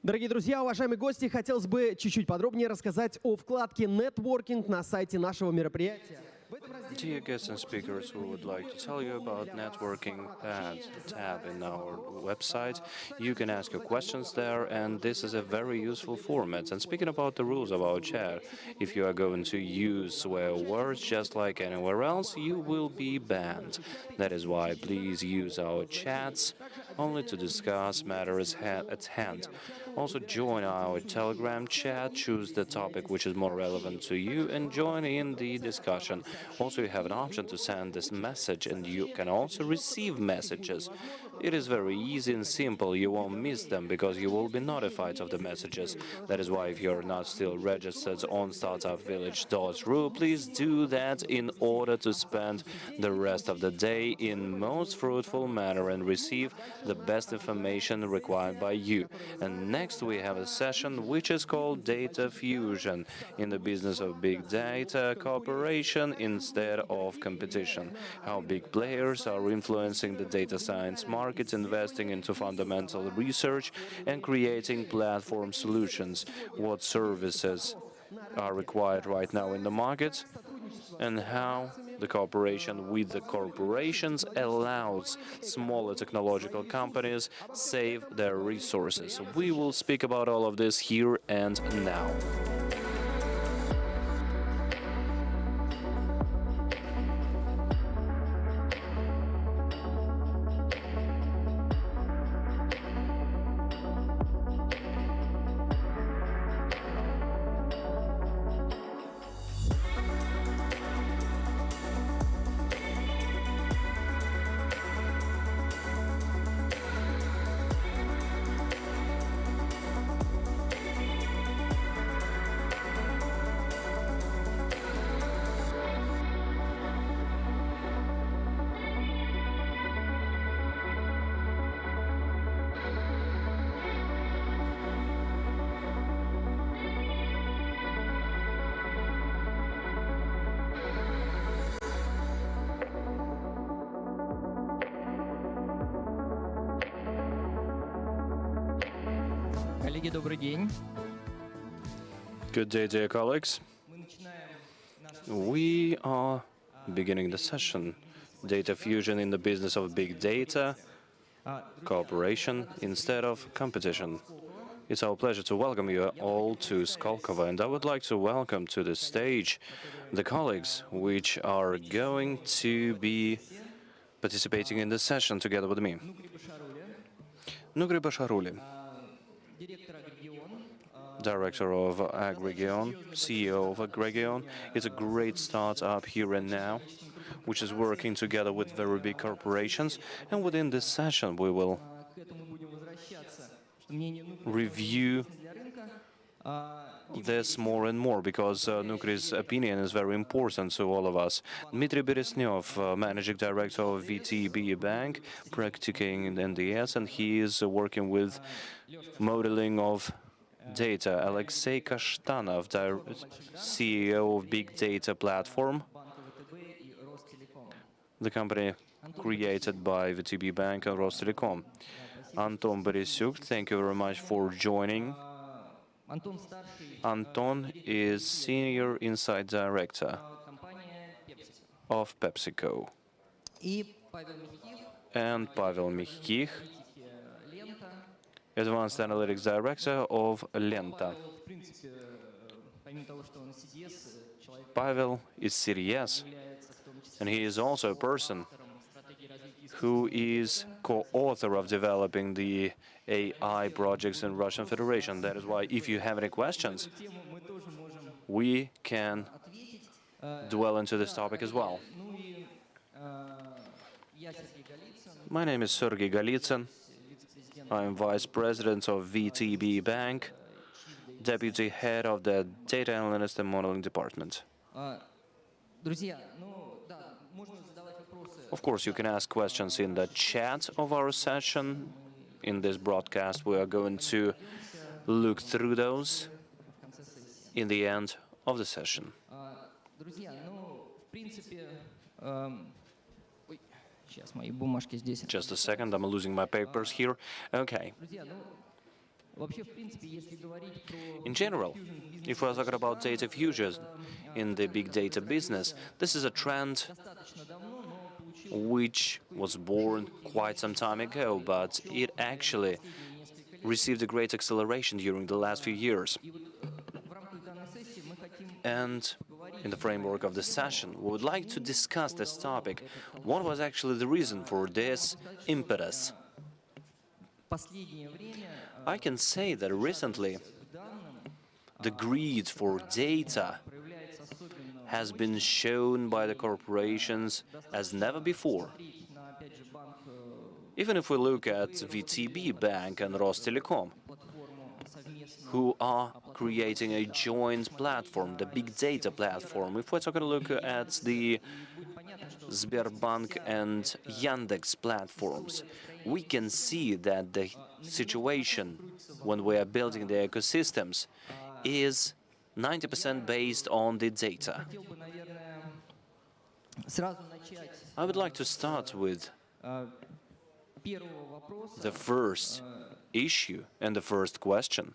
Дорогие друзья, уважаемые гости, хотелось бы чуть-чуть подробнее рассказать о вкладке «Нетворкинг» на сайте нашего мероприятия. Dear guests and speakers, we would like to tell you about networking tab in our website. You can ask your questions there, and this is a very useful format. And speaking about the rules of our chat, if you are going to use swear words just like anywhere else, you will be banned. That is why please use our chats only to discuss matters at hand. Also join our Telegram chat, choose the topic which is more relevant to you, and join in the discussion. Also, you have an option to send this message, and you can also receive messages. It is very easy and simple. You won't miss them because you will be notified of the messages. That is why if you're not still registered on startupvillage.ru, please do that in order to spend the rest of the day in most fruitful manner and receive the best information required by you. And next we have a session which is called Data Fusion in the business of big data cooperation instead of competition. How big players are influencing the data science market, investing into fundamental research and creating platform solutions. What services are required right now in the market, and how the cooperation with the corporations allows smaller technological companies save their resources. We will speak about all of this here and now. Коллеги, добрый день. Good day, dear colleagues. We are beginning the session, Data Fusion in the business of big data, cooperation instead of competition. It's our pleasure to welcome you all to Skolkovo, and I would like to welcome to the stage the colleagues which are going to be participating in this session together with me. Nugri Basharuli, Director of Agregion, CEO of Agregion. It's a great startup here and now, which is working together with very big corporations. And within this session, we will review this more and more, because Nukri's opinion is very important to all of us. Dmitry Beresnev, Managing Director of VTB Bank, practicing in NDS, and he is working with modeling of data. Alexei Kashtanov, CEO of Big Data Platform, the company created by VTB Bank and Rostelecom. Anton Borysyuk, thank you very much for joining. Anton is Senior Insight Director of PepsiCo. And Pavel Mikhkich, Advanced Analytics Director of Lenta. Pavel is CDS, and he is also a person who is co-author of developing the AI projects in Russian Federation. That is why, if you have any questions, we can dwell into this topic as well. My name is Sergey Golitsyn. I am Vice President of VTB Bank, Deputy Head of the Data Analyst and Modeling Department. Of course, you can ask questions in the chat of our session. In this broadcast, we are going to look through those in the end of the session. Just a second, I'm losing my papers here. Okay. In general, if we're talking about data fusion in the big data business, this is a trend which was born quite some time ago, but it actually received a great acceleration during the last few years. And in the framework of this session, we would like to discuss this topic. What was actually the reason for this impetus? I can say that recently the greed for data has been shown by the corporations as never before. Even if we look at VTB Bank and Rostelecom, who are creating a joint platform, the big data platform. If we're talking a look at the Sberbank and Yandex platforms, we can see that the situation when we are building the ecosystems is 90% based on the data. I would like to start with the first issue and the first question.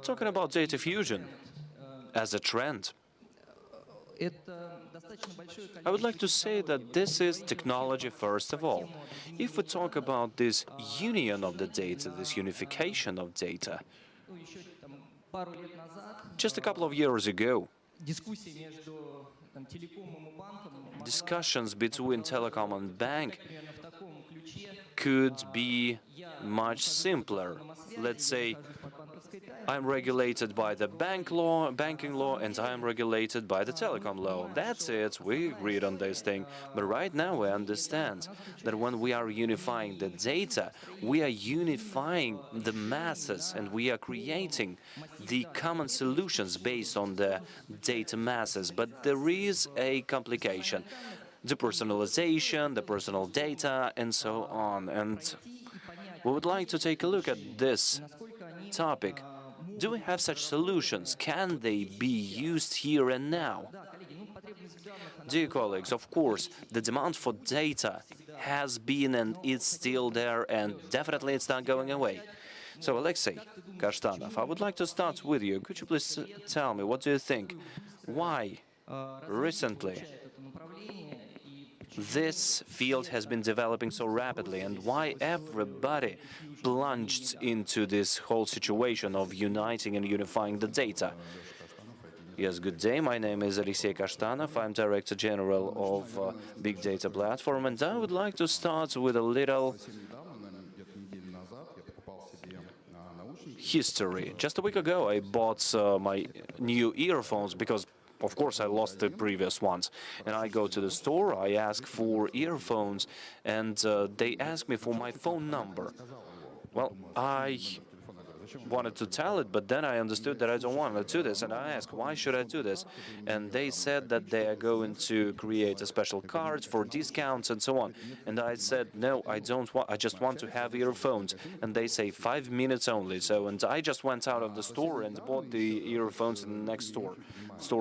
Talking about data fusion as a trend, I would like to say that this is technology first of all. If we talk about this union of the data, this unification of data, just a couple of years ago, discussions between telecom and bank could be much simpler. Let's say I'm regulated by the banking law, and I am regulated by the telecom law. That's it, we agreed on this thing. But right now we understand that when we are unifying the data, we are unifying the masses, and we are creating the common solutions based on the data masses. But there is a complication. Depersonalization, the personal data, and so on. And we would like to take a look at this topic. Do we have such solutions? Can they be used here and now? Dear colleagues, of course, the demand for data has been and is still there, and definitely it's not going away. So, Alexei Kashtanov, I would like to start with you. Could you please tell me, what do you think? Why recently this field has been developing so rapidly, and why everybody plunged into this whole situation of uniting and unifying the data? Yes, good day. My name is Alexei Kashtanov. I'm Director General of Big Data Platform, and I would like to start with a little history. Just a week ago, I bought my new earphones because of course, I lost the previous ones. And I go to the store, I ask for earphones, and they ask me for my phone number. Well, I wanted to tell it, but then I understood that I don't want to do this, and I asked, why should I do this? And they said that they are going to create a special cards for discounts and so on. And I said, no, I don't want, I just want to have earphones. And they say 5 minutes only. So, and I just went out of the store and bought the earphones in the next store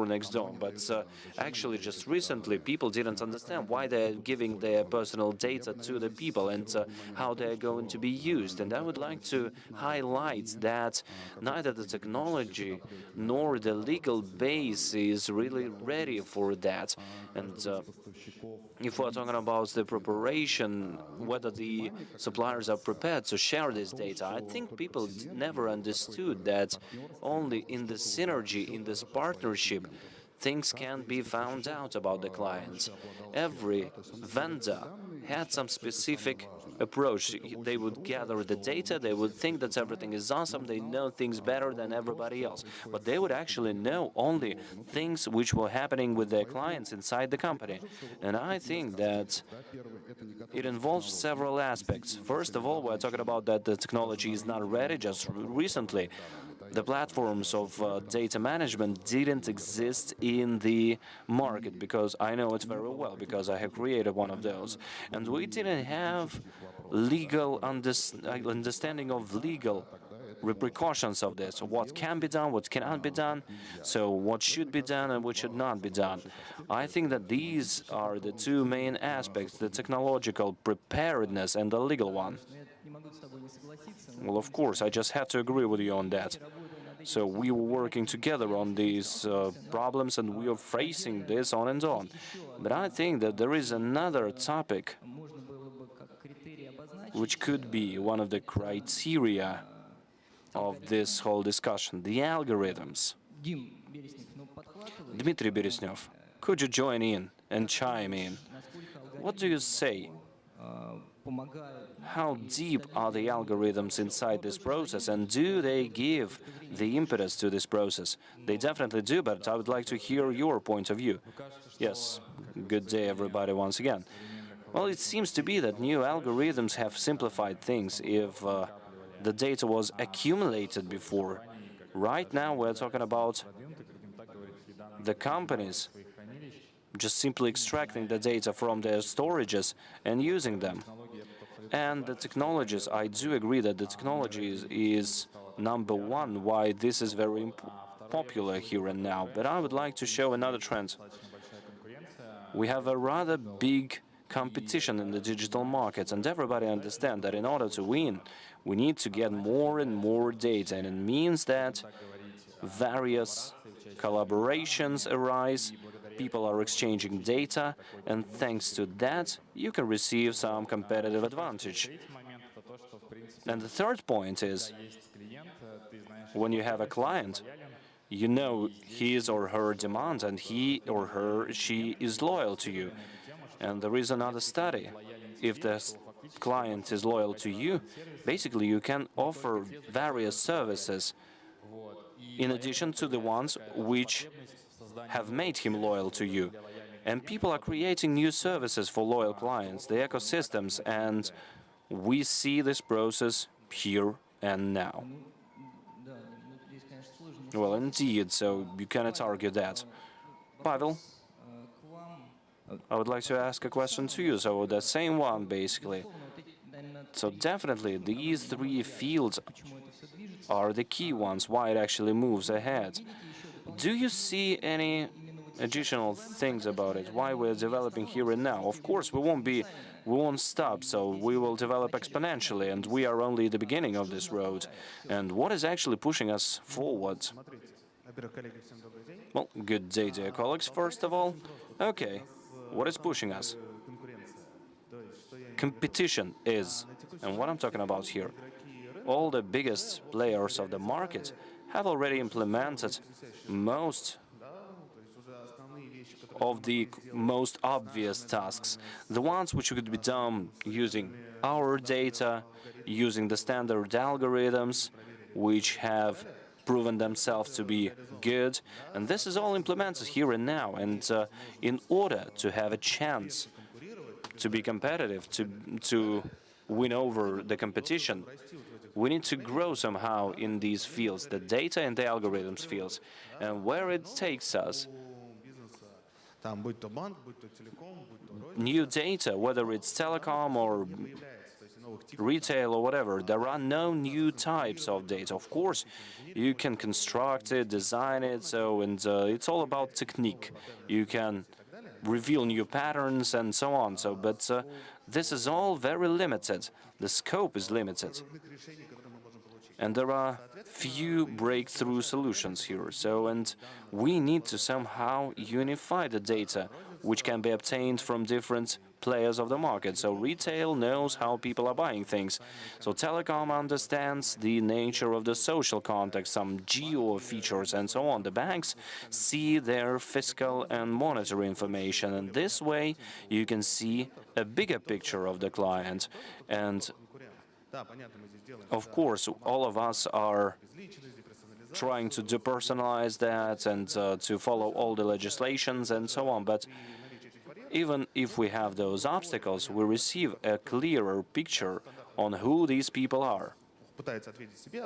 next door. But actually, just recently, people didn't understand why they're giving their personal data to the people and how they're going to be used. And I would like to highlight that neither the technology nor the legal base is really ready for that. And if we're talking about the preparation, whether the suppliers are prepared to share this data, I think people never understood that only in the synergy, in this partnership, things can be found out about the clients. Every vendor had some specific approach. They would gather the data, they would think that everything is awesome, they know things better than everybody else. But they would actually know only things which were happening with their clients inside the company. And I think that it involves several aspects. First of all, we're talking about that the technology is not ready. Just recently, the platforms of data management didn't exist in the market, because I know it very well, because I have created one of those. And we didn't have legal understanding of legal repercussions of this, what can be done, what cannot be done, so what should be done and what should not be done. I think that these are the two main aspects, the technological preparedness and the legal one. Well, of course, I just have to agree with you on that. So we were working together on these problems, and we are facing this on and on. But I think that there is another topic which could be one of the criteria of this whole discussion, the algorithms. Dmitry Beresnev, could you join in and chime in? What do you say? How deep are the algorithms inside this process, and do they give the impetus to this process? They definitely do, but I would like to hear your point of view. Yes, good day everybody once again. Well, it seems to be that new algorithms have simplified things if the data was accumulated before. Right now we're talking about the companies just simply extracting the data from their storages and using them. And the technologies, I do agree that the technology is number one why this is very popular here and now. But I would like to show another trend. We have a rather big competition in the digital markets, and everybody understands that in order to win, we need to get more and more data, and it means that various collaborations arise, people are exchanging data, and thanks to that, you can receive some competitive advantage. And the third point is, when you have a client, you know his or her demands, and he or her, she is loyal to you. And there is another study. If the client is loyal to you, basically you can offer various services in addition to the ones which have made him loyal to you. And people are creating new services for loyal clients, the ecosystems, and we see this process here and now. Well, indeed, so you cannot argue that. Pavel, I would like to ask a question to you, so the same one, basically. So definitely, these three fields are the key ones, why it actually moves ahead. Do you see any additional things about it, why we're developing here and now? Of course, we won't stop, so we will develop exponentially, and we are only at the beginning of this road. And what is actually pushing us forward? Well, good day, dear colleagues, first of all. Okay, what is pushing us? Competition is, and what I'm talking about here, all the biggest players of the market have already implemented most of the most obvious tasks, the ones which could be done using our data, using the standard algorithms, which have proven themselves to be good, and this is all implemented here and now. And in order to have a chance to be competitive, to win over the competition, we need to grow somehow in these fields, the data and the algorithms fields, and where it takes us. New data, whether it's telecom or retail or whatever, there are no new types of data. Of course, you can construct it, design it, it's all about technique. You can reveal new patterns and so on. But this is all very limited. The scope is limited. And there are few breakthrough solutions here. And we need to somehow unify the data, which can be obtained from different players of the market. So retail knows how people are buying things. So telecom understands the nature of the social context, some geo features and so on. The banks see their fiscal and monetary information, and this way you can see a bigger picture of the client. And of course, all of us are trying to depersonalize that and to follow all the legislations and so on. But even if we have those obstacles, we receive a clearer picture on who these people are.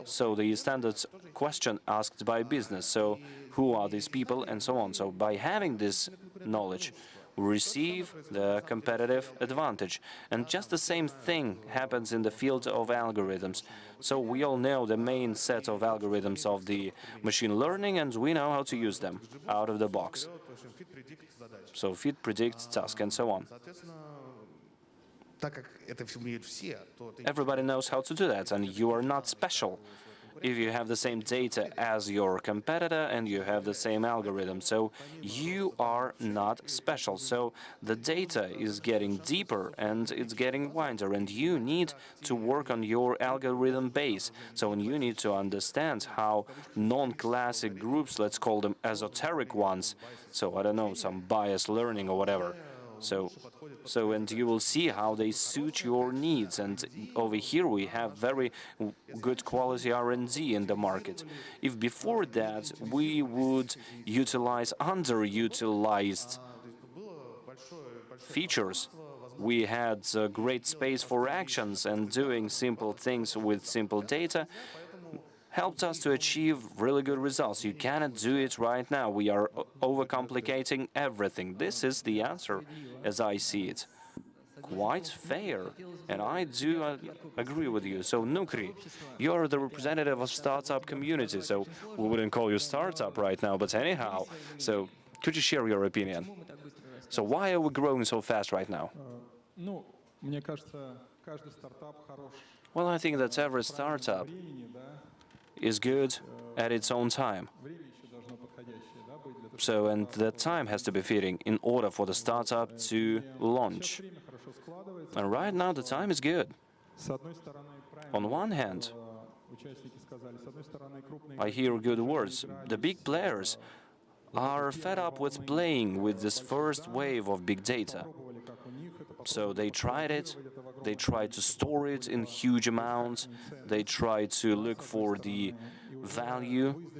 So the standard question asked by business, so who are these people and so on. So by having this knowledge, we receive the competitive advantage. And just the same thing happens in the field of algorithms. So we all know the main set of algorithms of the machine learning, and we know how to use them out of the box. So fit, predict, task, and so on. Everybody knows how to do that, and you are not special if you have the same data as your competitor and you have the same algorithm. So you are not special. So the data is getting deeper and it's getting wider, and you need to work on your algorithm base. So you need to understand how non-classic groups, let's call them esoteric ones, so I don't know, some bias learning or whatever. And you will see how they suit your needs. And over here we have very good quality R&D in the market. If before that we would utilize underutilized features, we had great space for actions, and doing simple things with simple data helped us to achieve really good results. You cannot do it right now. We are overcomplicating everything. This is the answer, as I see it. Quite fair, and I do agree with you. So, Nukri, you're the representative of startup community, so we wouldn't call you startup right now, but anyhow. So, could you share your opinion? So, why are we growing so fast right now? Well, I think that every startup is good at its own time. So, and the time has to be fitting in order for the startup to launch. And right now the time is good. On one hand, I hear good words. The big players are fed up with playing with this first wave of big data. So they tried it, they tried to store it in huge amounts, they tried to look for the value.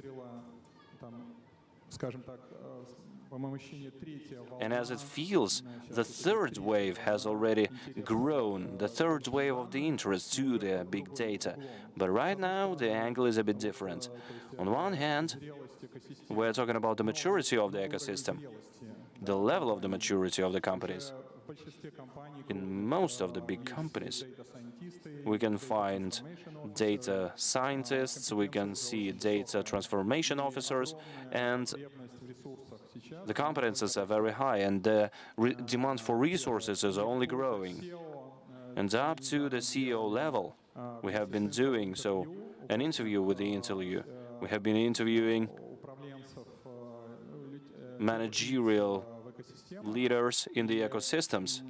And as it feels, the third wave has already grown, the third wave of the interest to the big data. But right now, the angle is a bit different. On one hand, we're talking about the maturity of the ecosystem, the level of the maturity of the companies. In most of the big companies, we can find data scientists, we can see data transformation officers, and the competencies are very high, and the demand for resources is only growing. And up to the CEO level, we have been doing an interview with the interview. We have been interviewing managerial leaders in the ecosystems.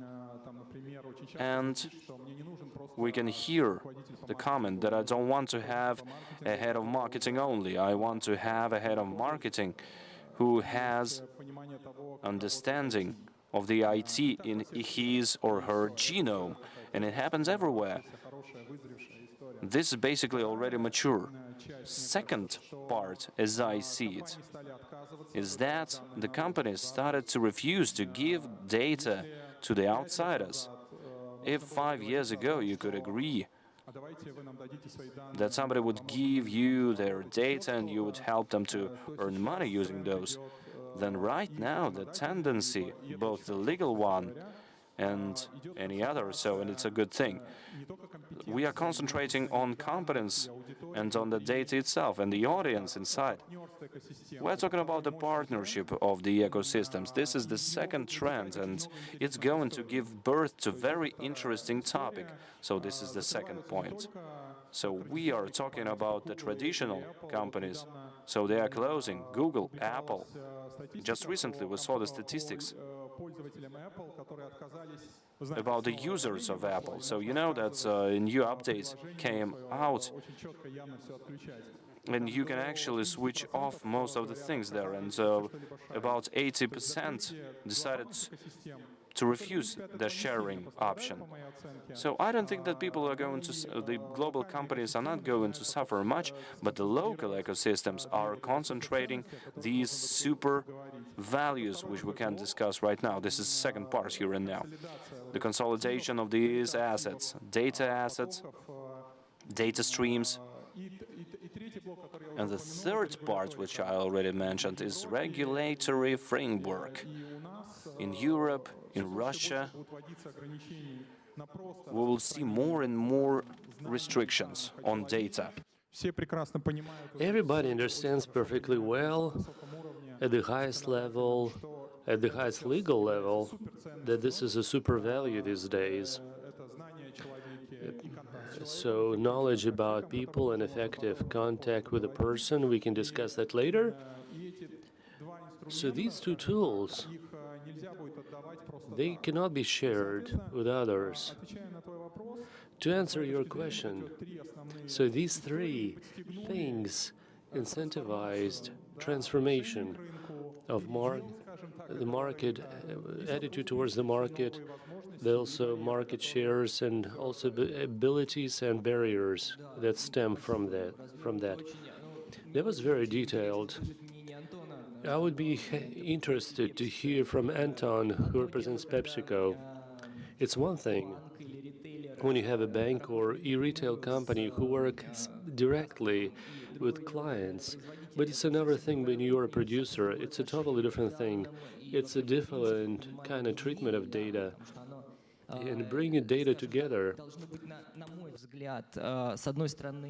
And we can hear the comment that I don't want to have a head of marketing only. I want to have a head of marketing who has understanding of the IT in his or her genome. And it happens everywhere. This is basically already mature. Second part, as I see it, is that the companies started to refuse to give data to the outsiders. If 5 years ago you could agree that somebody would give you their data and you would help them to earn money using those, then right now the tendency, both the legal one and any other, and it's a good thing. We are concentrating on competence and on the data itself and the audience inside. We're talking about the partnership of the ecosystems. This is the second trend, and it's going to give birth to very interesting topic. So this is the second point. So we are talking about the traditional companies. So they are closing. Google, Apple. Just recently we saw the statistics about the users of Apple. So you know that a new update came out, and you can actually switch off most of the things there, and about 80% decided to refuse the sharing option. So I don't think that people are going to, the global companies are not going to suffer much, but the local ecosystems are concentrating these super values, which we can discuss right now. This is the second part here and now. The consolidation of these assets, data assets, data streams. And the third part, which I already mentioned, is regulatory framework. In Europe, in Russia, we will see more and more restrictions on data. Everybody understands perfectly well at the highest level, at the highest legal level, that this is a super value these days. So knowledge about people and effective contact with a person, we can discuss that later. So these two tools, they cannot be shared with others. To answer your question, so these three things incentivized transformation of the market, attitude towards the market, there also market shares and also abilities and barriers that stem from that. That was very detailed. I would be interested to hear from Anton, who represents PepsiCo. It's one thing when you have a bank or e-retail company who works directly with clients, but it's another thing when you're a producer. It's a totally different thing. It's a different kind of treatment of data. And bringing data together,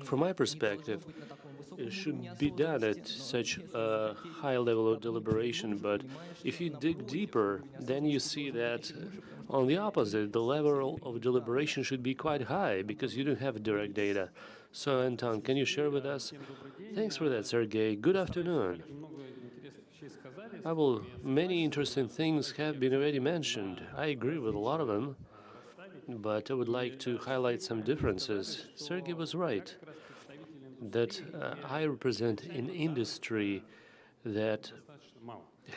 from my perspective, it should be done at such a high level of deliberation, but if you dig deeper, then you see that on the opposite, the level of deliberation should be quite high because you don't have direct data. So, Anton, can you share with us? Thanks for that, Sergey. Good afternoon. Many interesting things have been already mentioned. I agree with a lot of them, but I would like to highlight some differences. Sergey was right that I represent an industry that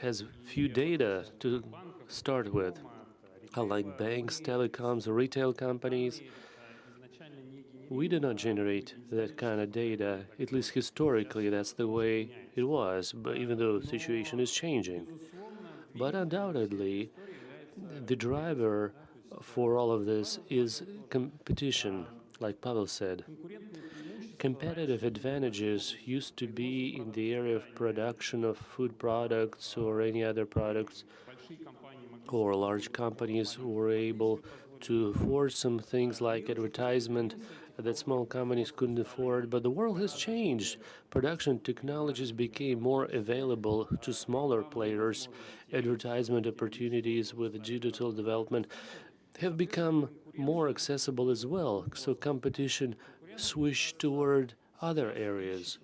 has few data to start with. Unlike banks, telecoms, or retail companies, we do not generate that kind of data. At least historically, that's the way it was, but even though the situation is changing. But undoubtedly, the driver for all of this is competition, like Pavel said. Competitive advantages used to be in the area of production of food products or any other products, or large companies who were able to afford some things like advertisement that small companies couldn't afford. But the world has changed. Production technologies became more available to smaller players. Advertisement opportunities with digital development have become more accessible as well. So competition switched toward other areas.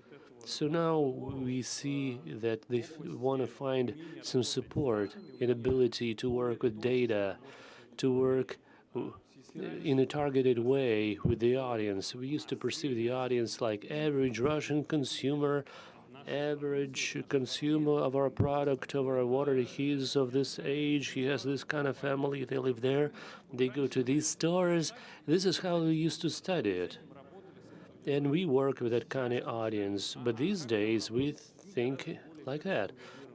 So now we see that they want to find some support and ability to work with data, to work in a targeted way with the audience. We used to perceive the audience like average Russian consumer, average consumer of our product, of our water. He is of this age, he has this kind of family, they live there, they go to these stores. This is how we used to study it. And we work with that kind of audience. But these days, we think like that.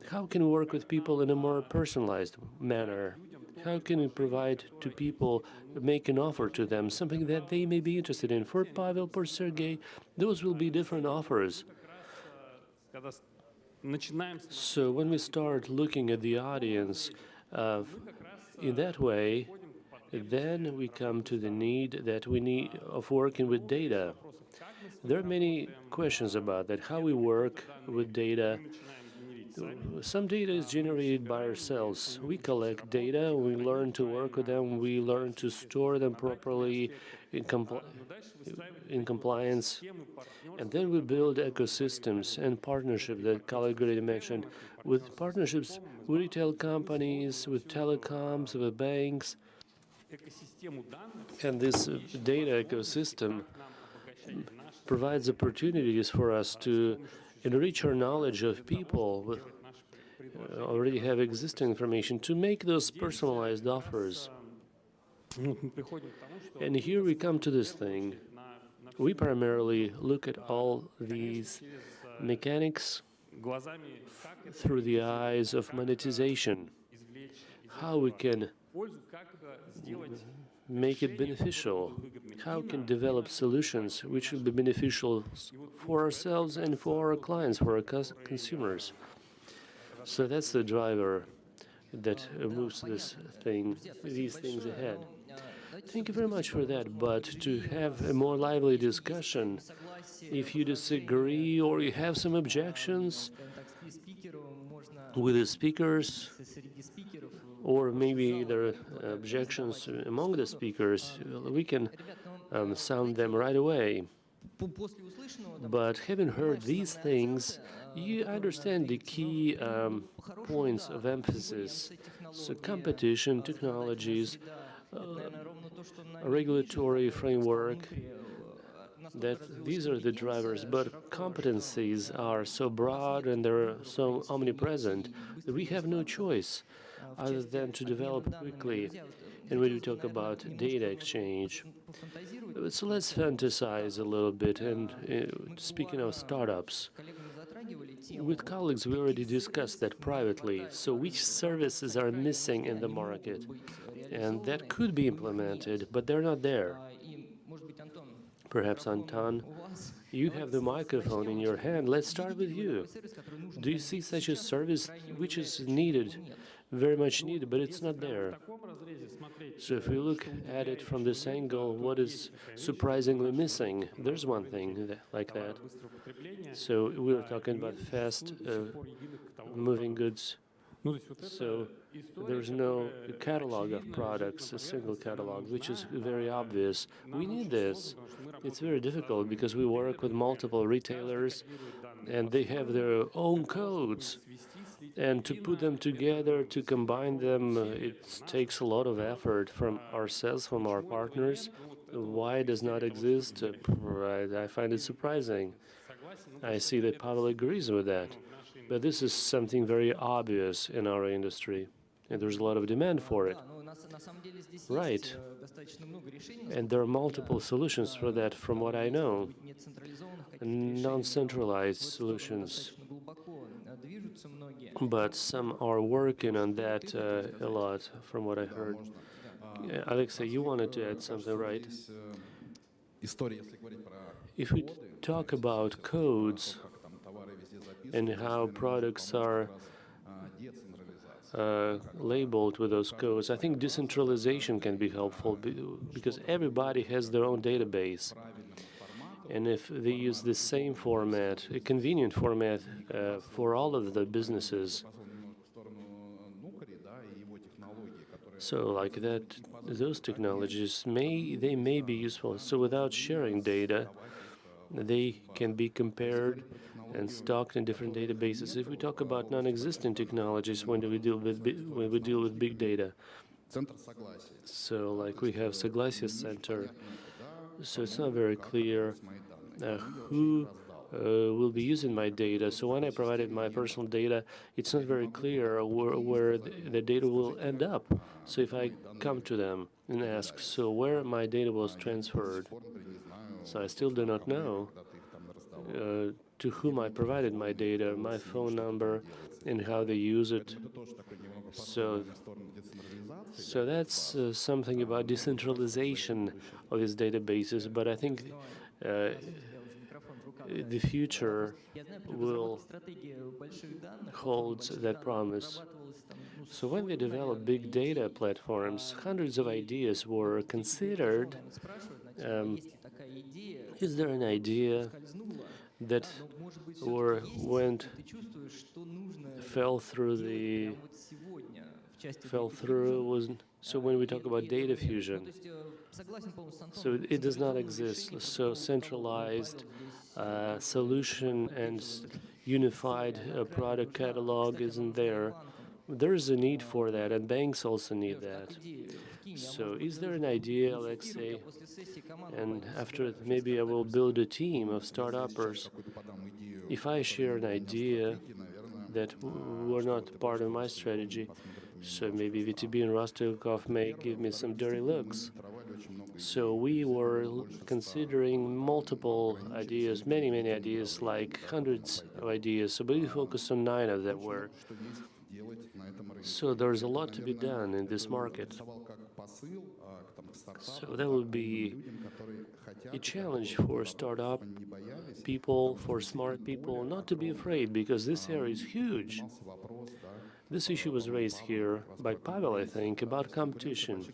How can we work with people in a more personalized manner? How can we provide to people, make an offer to them, something that they may be interested in? For Pavel, for Sergey, those will be different offers. So when we start looking at the audience in that way, then we come to the need that we need of working with data. There are many questions about that, how we work with data. Some data is generated by ourselves. We collect data, we learn to work with them, we learn to store them properly in compliance, and then we build ecosystems and partnerships that colleague already mentioned, with partnerships with retail companies, with telecoms, with banks. And this data ecosystem provides opportunities for us to enrich our knowledge of people, already have existing information, to make those personalized offers. And here we come to this thing. We primarily look at all these mechanics through the eyes of monetization, how we can make it beneficial? How can develop solutions which will be beneficial for ourselves and for our clients, for our consumers? So that's the driver that moves these things ahead. Thank you very much for that, but to have a more lively discussion, if you disagree or you have some objections with the speakers, or maybe there are objections among the speakers, we can sound them right away. But having heard these things, you understand the key points of emphasis. So competition, technologies, regulatory framework, that these are the drivers, but competencies are so broad and they're so omnipresent that we have no choice other than to develop quickly. And when we talk about data exchange, so let's fantasize a little bit. And speaking of startups, with colleagues, we already discussed that privately. So which services are missing in the market? And that could be implemented, but they're not there. Perhaps, Anton, you have the microphone in your hand. Let's start with you. Do you see such a service which is needed, very much needed, but it's not there? So if we look at it from this angle, what is surprisingly missing? There's one thing like that. So we were talking about fast moving goods. So there's no catalog of products, a single catalog, which is very obvious. We need this. It's very difficult because we work with multiple retailers and they have their own codes. And to put them together, to combine them, it takes a lot of effort from ourselves, from our partners. Why it does not exist? I find it surprising. I see that Pavel agrees with that. But this is something very obvious in our industry, and there's a lot of demand for it. Right. And there are multiple solutions for that, from what I know. Non-centralized solutions. But some are working on that a lot, from what I heard. Alexei, you wanted to add something, right? If we talk about codes and how products are labeled with those codes, I think decentralization can be helpful because everybody has their own database. And if they use the same format, a convenient format for all of the businesses, so like that, those technologies may be useful. So without sharing data, they can be compared and stocked in different databases. If we talk about non-existent technologies, when we deal with big data, so like we have Soglasiya Center, so it's not very clear who will be using my data. So when I provided my personal data, it's not very clear where the data will end up. So if I come to them and ask, so where my data was transferred, so I still do not know to whom I provided my data, my phone number, and how they use it. So that's something about decentralization of these databases, but I think the future will hold that promise. So when they develop big data platforms, hundreds of ideas were considered. Is there an idea that fell through? So when we talk about data fusion, so it does not exist. So centralized solution and unified product catalog isn't there. There is a need for that, and banks also need that. So is there an idea, Alexei? And after it, maybe I will build a team of startuppers. If I share an idea that were not part of my strategy, so maybe VTB and Rostelecom may give me some dirty looks. So we were considering multiple ideas, many ideas, like hundreds of ideas. So we focused on 9 of them were. So there's a lot to be done in this market. So that would be a challenge for startup people, for smart people, not to be afraid, because this area is huge. This issue was raised here by Pavel, I think, about competition.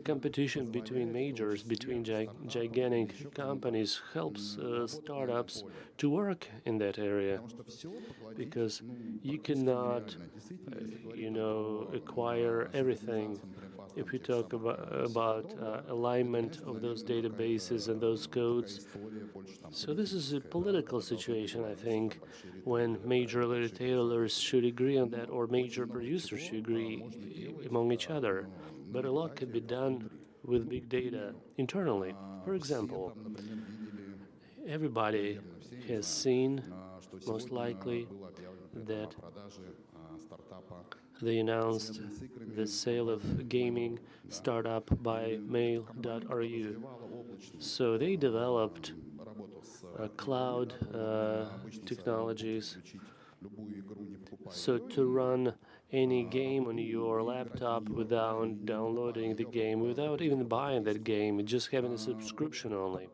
Competition between majors, between gigantic companies helps startups to work in that area, because you cannot, acquire everything. If we talk about alignment of those databases and those codes, so this is a political situation, I think, when major retailers should agree on that, or major producers should agree among each other. But a lot can be done with big data internally. For example, everybody has seen, most likely, that they announced the sale of gaming startup by mail.ru. So they developed cloud technologies. So to run any game on your laptop without downloading the game, without even buying that game, just having a subscription only.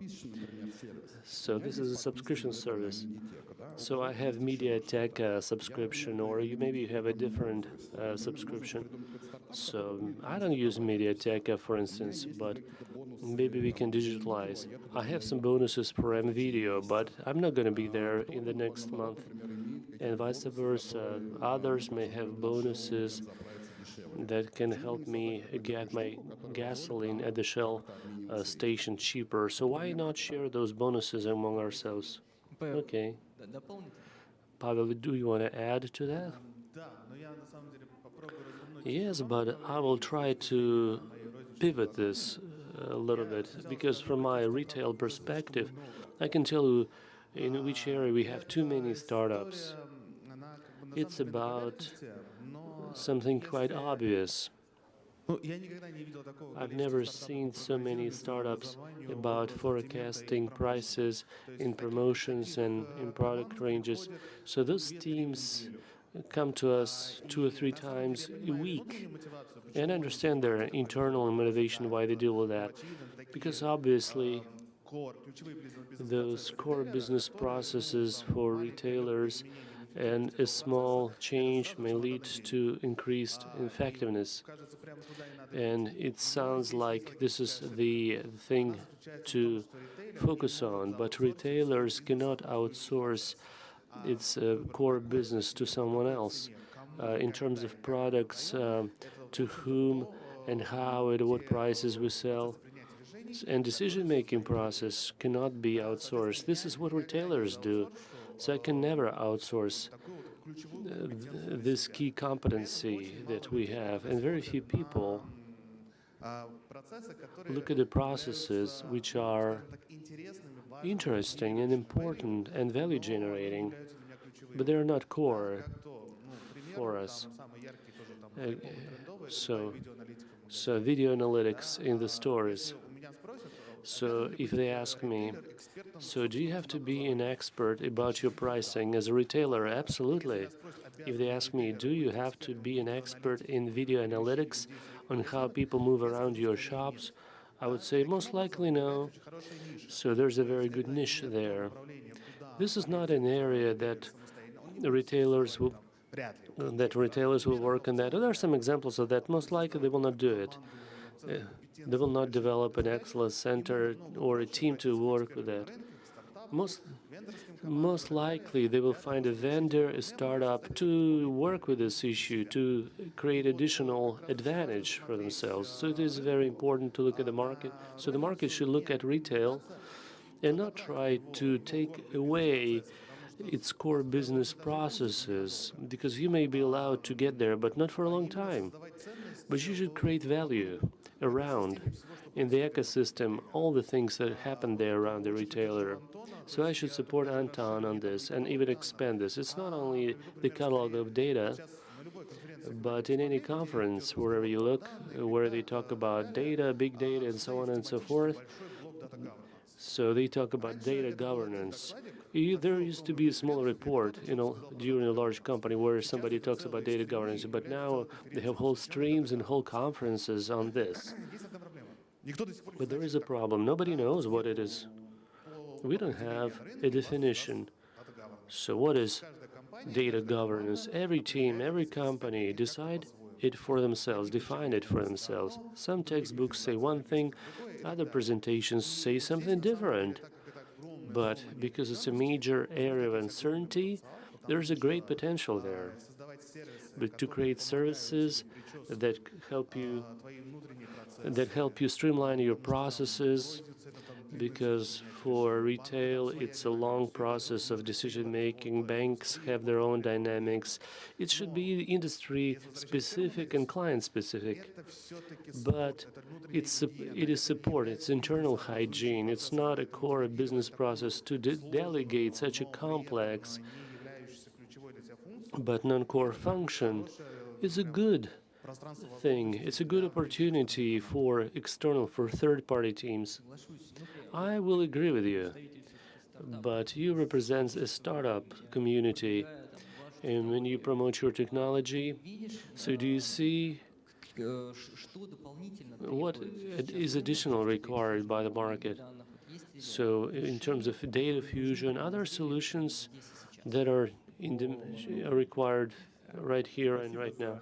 So this is a subscription service. So I have MediaTek subscription, or maybe you have a different subscription. So I don't use MediaTek, for instance, but maybe we can digitalize. I have some bonuses for M-Video, but I'm not going to be there in the next month. And vice versa, others may have bonuses that can help me get my gasoline at the Shell station cheaper. So why not share those bonuses among ourselves? Okay. Pavel, do you want to add to that? Yes, but I will try to pivot this a little bit, because from my retail perspective, I can tell you in which area we have too many startups. It's about something quite obvious. I've never seen so many startups about forecasting prices in promotions and in product ranges. So those teams come to us 2 or 3 times a week. And I understand their internal motivation why they deal with that. Because obviously, those core business processes for retailers and a small change may lead to increased effectiveness. And it sounds like this is the thing to focus on, but retailers cannot outsource its core business to someone else in terms of products, to whom and how at what prices we sell. And decision-making process cannot be outsourced. This is what retailers do. So I can never outsource this key competency that we have. And very few people look at the processes which are interesting and important and value-generating, but they are not core for us. So video analytics in the stores. So if they ask me, so do you have to be an expert about your pricing as a retailer? Absolutely. If they ask me, do you have to be an expert in video analytics on how people move around your shops? I would say most likely no. So there's a very good niche there. This is not an area that retailers will work on that. There are some examples of that. Most likely they will not do it. They will not develop an excellence center or a team to work with that. Most likely they will find a vendor, a startup to work with this issue, to create additional advantage for themselves. So it is very important to look at the market. So the market should look at retail and not try to take away its core business processes, because you may be allowed to get there, but not for a long time. But you should create value around, in the ecosystem, all the things that happen there around the retailer. So I should support Anton on this and even expand this. It's not only the catalog of data, but in any conference, wherever you look, where they talk about data, big data, and so on and so forth, so they talk about data governance. There used to be a small report, during a large company where somebody talks about data governance, but now they have whole streams and whole conferences on this. But there is a problem. Nobody knows what it is. We don't have a definition. So what is data governance? Every team, every company decide it for themselves, define it for themselves. Some textbooks say one thing, other presentations say something different. But because it's a major area of uncertainty, there's a great potential there. But to create services that help you streamline your processes, because for retail it's a long process of decision making. Banks have their own dynamics. It should be industry specific and client specific. But it is support, it's internal hygiene. It's not a core business process to delegate such a complex but non-core function. Is a good thing. It's a good opportunity for third-party teams. I will agree with you, but you represent a startup community, and when you promote your technology, so do you see what is additional required by the market? So in terms of data fusion, other solutions that are required right here and right now.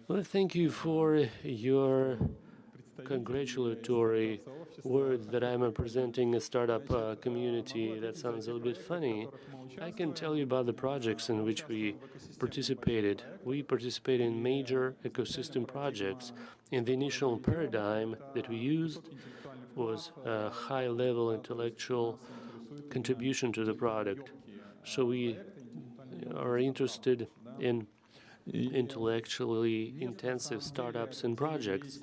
Well, thank you for your congratulatory words that I'm representing a startup community. That sounds a little bit funny. I can tell you about the projects in which we participated. We participated in major ecosystem projects, and the initial paradigm that we used was a high-level intellectual contribution to the product. So we are interested in intellectually intensive startups and projects.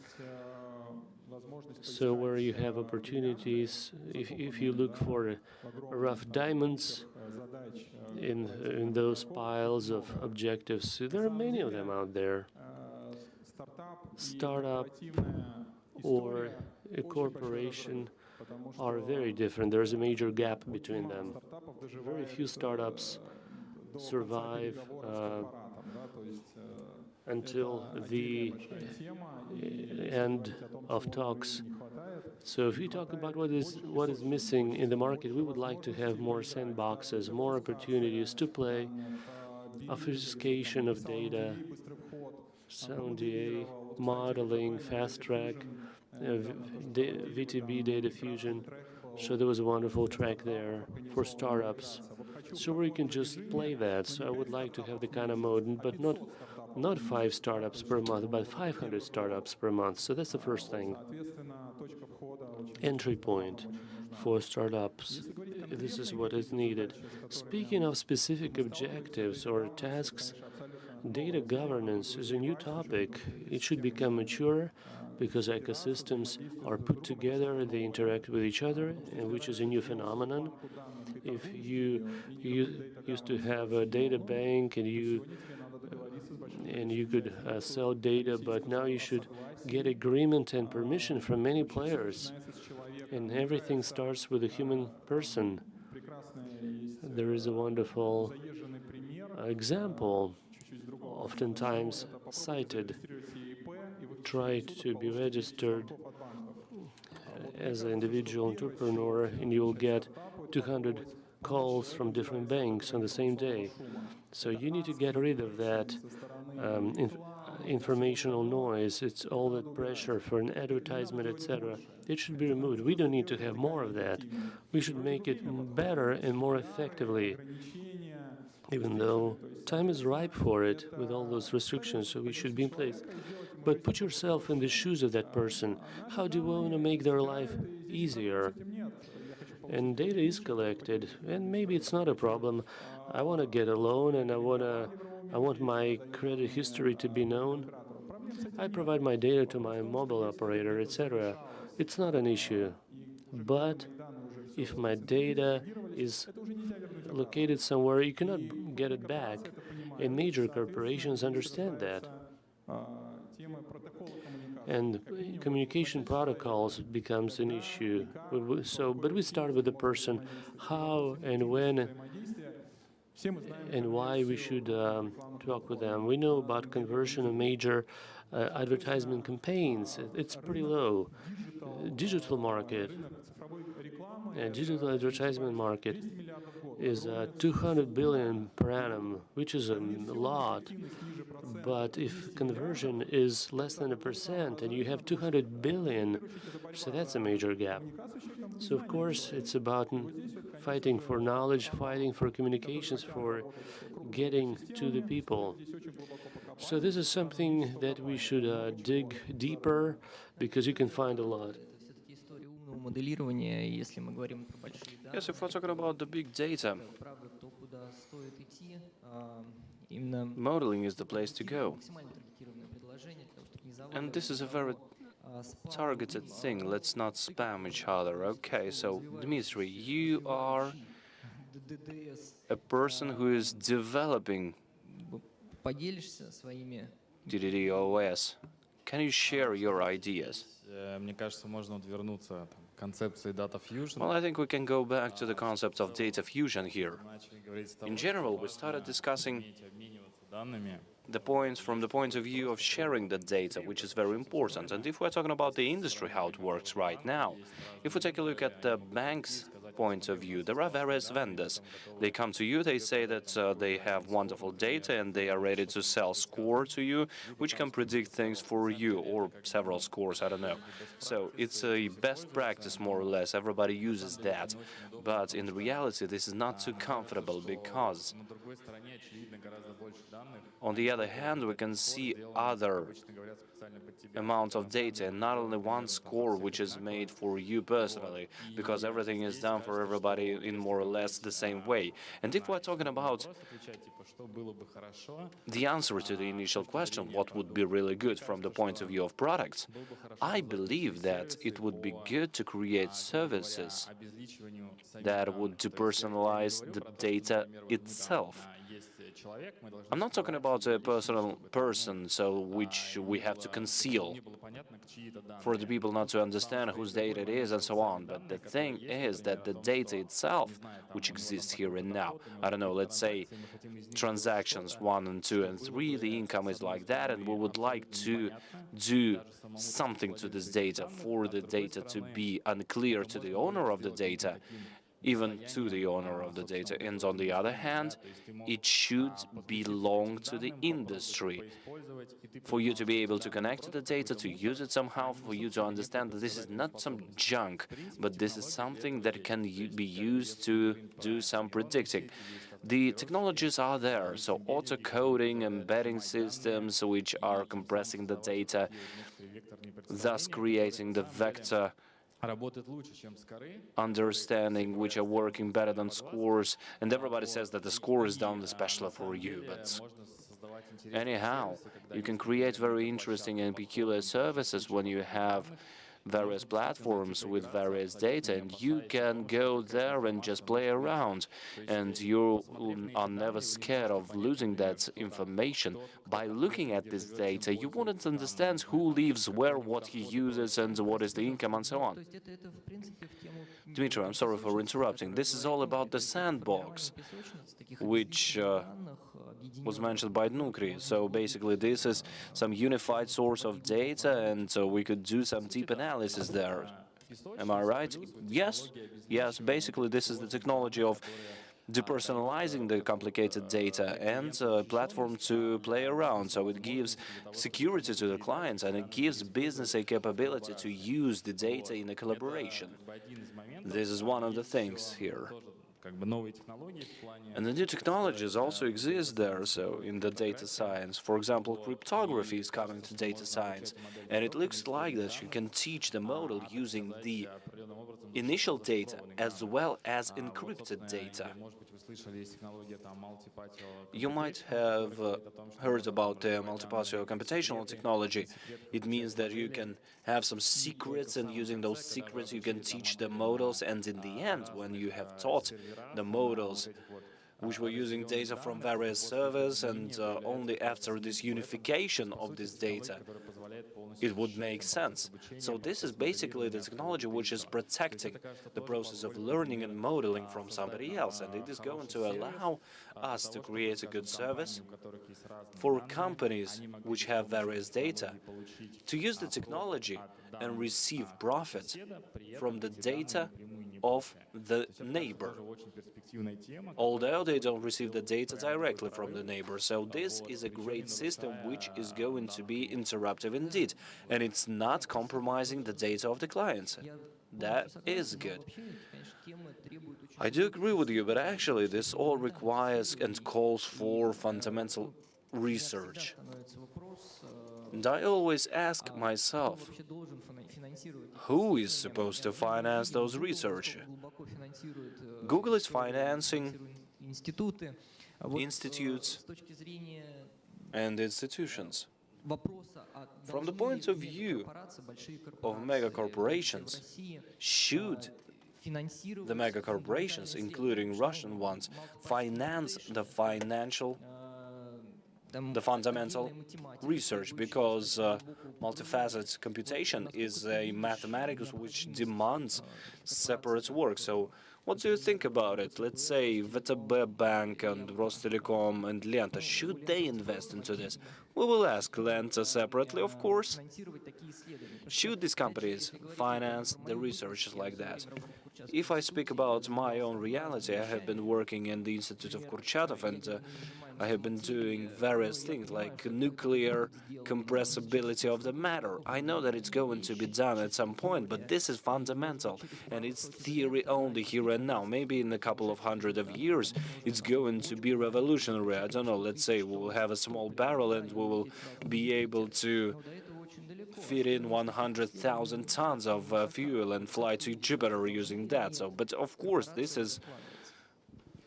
So where you have opportunities, if you look for rough diamonds in those piles of objectives, there are many of them out there. Startup or a corporation are very different. There's a major gap between them. Very few startups survive until the end of talks. So if we talk about what is missing in the market, we would like to have more sandboxes, more opportunities to play, obfuscation of data, sound DA, modeling, fast track, VTB data fusion. So there was a wonderful track there for startups. So we can just play that. So I would like to have the kind of mode, but not 5 startups per month, but 500 startups per month. So that's the first thing. Entry point for startups. This is what is needed. Speaking of specific objectives or tasks, data governance is a new topic. It should become mature because ecosystems are put together, they interact with each other, which is a new phenomenon. If you used to have a data bank and you could sell data, but now you should get agreement and permission from many players, and everything starts with a human person. There is a wonderful example, oftentimes cited. Try to be registered as an individual entrepreneur, and you will get 200 calls from different banks on the same day. So you need to get rid of that informational noise. It's all that pressure for an advertisement, etc. It should be removed. We don't need to have more of that. We should make it better and more effectively, even though time is ripe for it with all those restrictions, so we should be in place. But put yourself in the shoes of that person. How do you want to make their life easier? And data is collected, and maybe it's not a problem. I want to get a loan, and I want my credit history to be known. I provide my data to my mobile operator, etc. It's not an issue. But if my data is located somewhere, you cannot get it back. And major corporations understand that. And communication protocols becomes an issue. But we start with the person. How and when and why we should talk with them. We know about conversion of major advertisement campaigns. It's pretty low. Digital market, digital advertisement market is 200 billion per annum, which is a lot. But if conversion is less than 1% and you have 200 billion, so that's a major gap. So of course it's about fighting for knowledge, fighting for communications, for getting to the people. So this is something that we should dig deeper, because you can find a lot. Это все-таки история умного моделирования, и если мы говорим про большие Yes, if we're данные, talking about the big data, правда, то куда стоит идти, именно modeling is the place to go. максимально таргетированное предложение для того, чтобы не And заваливать this is a very targeted thing. Let's not spam each other. Okay, so Dmitry, you are a person who is developing поделишься своими. DDoS. Can you share your ideas? Мне кажется, можно вот вернуться к концепции Data Fusion. Well, I think we can go back to the concept of data fusion here. Начали говорить с того, In general, we started discussing обмениваться данными. the points from the point of view of sharing the data, which is very important. And if we're talking about the industry, how it works right now, if we take a look at the bank's point of view, there are various vendors. They come to you, they say that they have wonderful data and they are ready to sell score to you, which can predict things for you, or several scores, I don't know. So it's a best practice, more or less. Everybody uses that. But in reality, this is not too comfortable, because На другой стороне, очевидно, гораздо больше данных. on the other hand, we can see other Обычно говорят специально под тебя. amount of data, and not only one score which is made for you personally, because everything is done for everybody in more or less the same way. And if we're talking about Просто отвечать, типа, что было бы хорошо, the answer to the initial question, what would be really good from the point of view of products, I believe that it would be good to create services обезличиванию that would depersonalize the data itself. есть человек, мы должны I'm not talking about a personal person, so which we have to conceal было понятно, чьи-то данные. for the people not to understand whose data it is and so on. But the thing is that the data itself, which exists here and now, I don't know, let's say transactions 1 and 2 and 3, the income is like that, and we would like to do something to this data for the data to be unclear to the owner of the data, even to the owner of the data. And on the other hand, it should belong to the industry. For you to be able to connect to the data, to use it somehow, for you to understand that this is not some junk, but this is something that can be used to do some predicting. The technologies are there, so auto-coding, embedding systems which are compressing the data, thus creating the vector Работает лучше, чем скоры. understanding, which are working better than scores, and everybody says that the score is done especially for you, but Можно создавать интересные anyhow, you can create very interesting and peculiar services when you have various platforms with various data, and you can go there and just play around, and you are never scared of losing that information. By looking at this data, you wouldn't understand who lives where, what he uses, and what is the income, and so То on. есть это в принципе в тему Dmitry, I'm sorry for interrupting. This is all about the sandbox, песочниц, таких which данных, was mentioned by Dnukri. So basically, this is some unified source of data, and so we could do some deep analysis there. Am I right? Yes. Yes. Basically, this is the technology of depersonalizing the complicated data and a platform to play around. So it gives security to the clients, and it gives business a capability to use the data in a collaboration. This is one of the things here. как бы новые технологии в плане. And the new technologies also exist there, so in the data science. For example, cryptography is coming to data science, and it looks like that you can teach the model using the initial data as well as encrypted data. Может быть, вы слышали, есть технология там multi-patio. You might have heard about the multi-patio computational technology. It means that you can have some secrets, and using those secrets you can teach the models, and in the end, when you have taught the models which were using data from various servers, and only after this unification of this data, it would make sense. So this is basically the technology which is protecting the process of learning and modeling from somebody else, and it is going to allow us to create a good service for companies which have various data to use the technology and receive profit from the data of the neighbor, although they don't receive the data directly from the neighbor. So this is a great system which is going to be interactive indeed, and it's not compromising the data of the clients. That is good. I do agree with you, but actually this all requires and calls for fundamental research. And I always ask myself, who is supposed to finance those research? Google is financing institutes and institutions. From the point of view of mega corporations, should the mega corporations, including Russian ones, finance the fundamental research, because multifaceted computation is a mathematics which demands separate work. So what do you think about it? Let's say VTB Bank and Rostelecom and Lenta, should they invest into this? We will ask Lenta separately, of course. Should these companies finance the research like that? If I speak about my own reality, I have been working in the Institute of Kurchatov, and I have been doing various things like nuclear compressibility of the matter. I know that it's going to be done at some point, but this is fundamental, and it's theory only here and now. Maybe in a couple of hundred of years, it's going to be revolutionary. I don't know, let's say we'll have a small barrel and we will be able to fit in 100,000 tons of fuel and fly to Jupiter using that. So, but of course, this is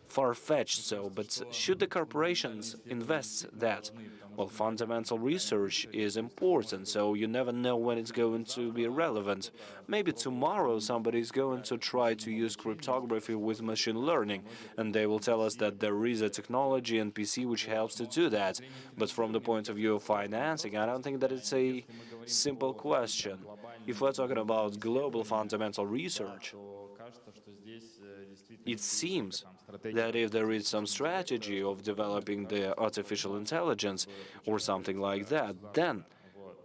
far-fetched. So, but should the corporations invest that? Well, fundamental research is important, so you never know when it's going to be relevant. Maybe tomorrow somebody is going to try to use cryptography with machine learning, and they will tell us that there is a technology and PC which helps to do that. But from the point of view of financing, I don't think that it's a simple question. If we're talking about global fundamental research, it seems that if there is some strategy of developing the artificial intelligence or something like that, then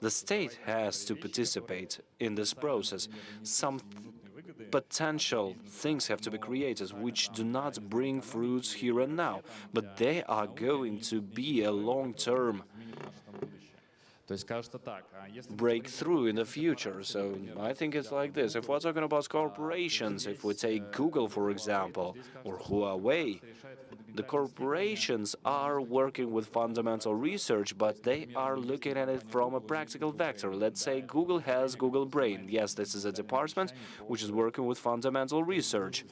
the state has to participate in this process. Some potential things have to be created which do not bring fruits here and now, but they are going to be a long-term breakthrough in the future. So I think it's like this. If we're talking about corporations, if we take Google, for example, or Huawei, the corporations are working with fundamental research, but they are looking at it from a practical vector. Let's say Google has Google Brain. Yes, this is a department which is working with fundamental research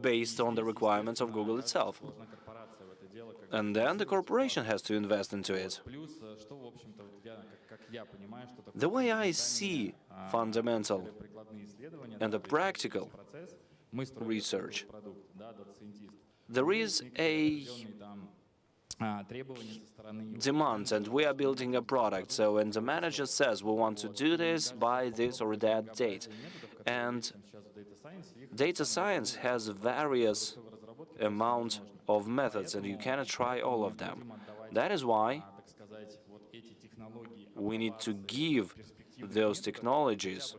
based on the requirements of Google itself. And then the corporation has to invest into it. The way I see fundamental and the practical research, there is a demand, and we are building a product. So, and the manager says, we want to do this by this or that date. And data science has various amount of methods, and you cannot try all of them. That is why we need to give those technologies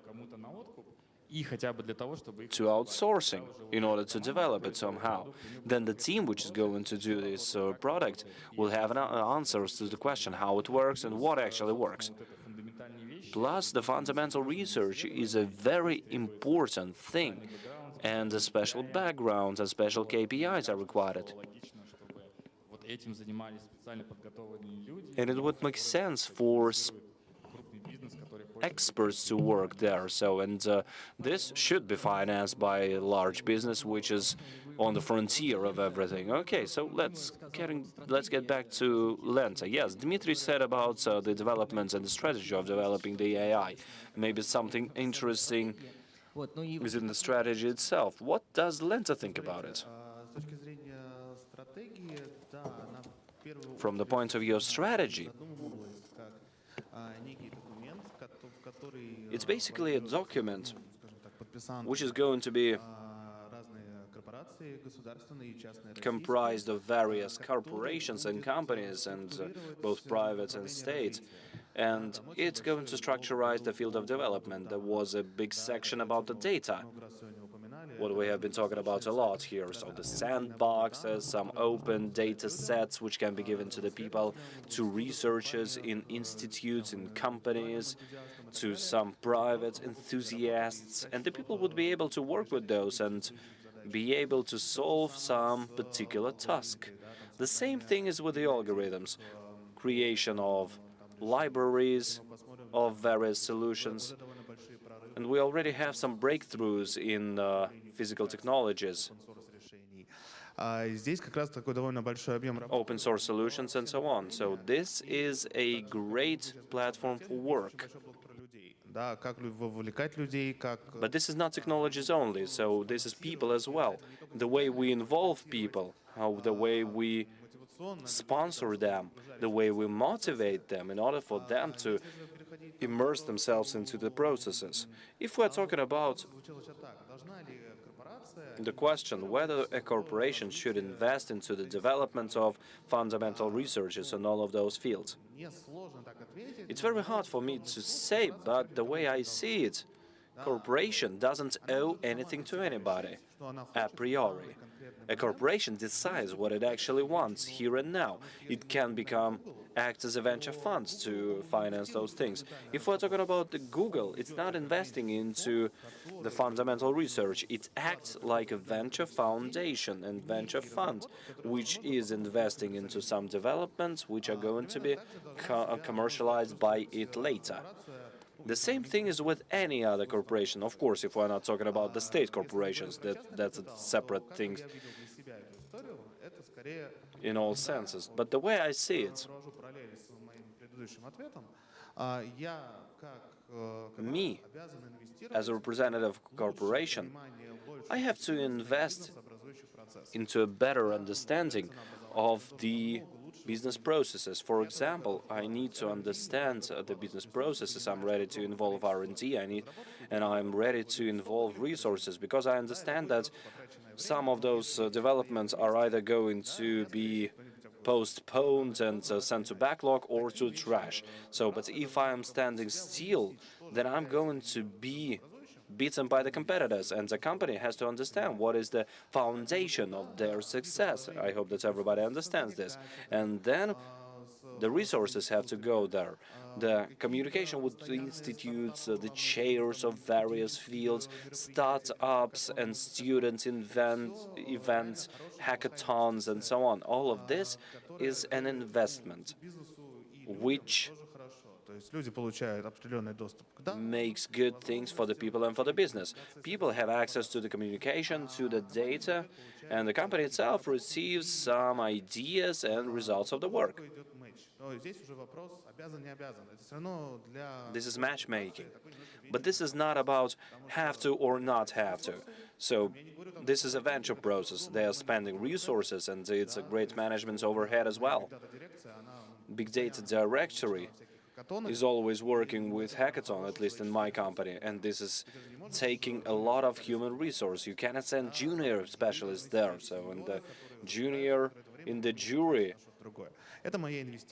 to outsourcing in order to develop it somehow. Then the team which is going to do this product will have answers to the question how it works and what actually works. Plus, the fundamental research is a very important thing, and the special backgrounds and special KPIs are required. And it would make sense for experts to work there. So, and this should be financed by a large business which is on the frontier of everything. Okay, so let's get back to Lenta. Yes, Dmitry said about the development and the strategy of developing the AI. Maybe something interesting is in the strategy itself. What does Lenta think about it? From the point of view of strategy, It's basically a document which is going to be comprised of various corporations and companies, and both private and state. And it's going to structurize the field of development. There was a big section about the data, what we have been talking about a lot here. So the sandboxes, some open data sets which can be given to the people, to researchers in institutes, in companies, to some private enthusiasts, and the people would be able to work with those and be able to solve some particular task. The same thing is with the algorithms, creation of libraries of various solutions, and we already have some breakthroughs in physical technologies, open source solutions and so on. So this is a great platform for work. But this is not technologies only, so this is people as well. The way we involve people, the way we sponsor them, the way we motivate them in order for them to immerse themselves into the processes. If we're talking about the question whether a corporation should invest into the development of fundamental researches in all of those fields, it's very hard for me to say, but the way I see it, corporation doesn't owe anything to anybody, a priori. A corporation decides what it actually wants here and now. It can act as a venture fund to finance those things. If we're talking about Google, it's not investing into the fundamental research. It acts like a venture foundation and venture fund, which is investing into some developments which are going to be commercialized by it later. The same thing is with any other corporation. Of course, if we're not talking about the state corporations, that's a separate thing in all senses. But the way I see it, me, as a representative of a corporation, I have to invest into a better understanding of the business processes. For example, I need to understand the business processes. I'm ready to involve R&D. And I'm ready to involve resources because I understand that some of those developments are either going to be postponed and sent to backlog or to trash. But if I am standing still, then I'm going to be beaten by the competitors, and the company has to understand what is the foundation of their success. I hope that everybody understands this. And then the resources have to go there. The communication with the institutes, the chairs of various fields, startups and student events, hackathons and so on. All of this is an investment which makes good things for the people and for the business. People have access to the communication, to the data, and the company itself receives some ideas and results of the work. This is matchmaking. But this is not about have to or not have to. So this is a venture process. They are spending resources, and it's a great management overhead as well. Big Data Directory is always working with hackathon, at least in my company, and this is taking a lot of human resource. You cannot send junior specialists there, and the junior in the jury,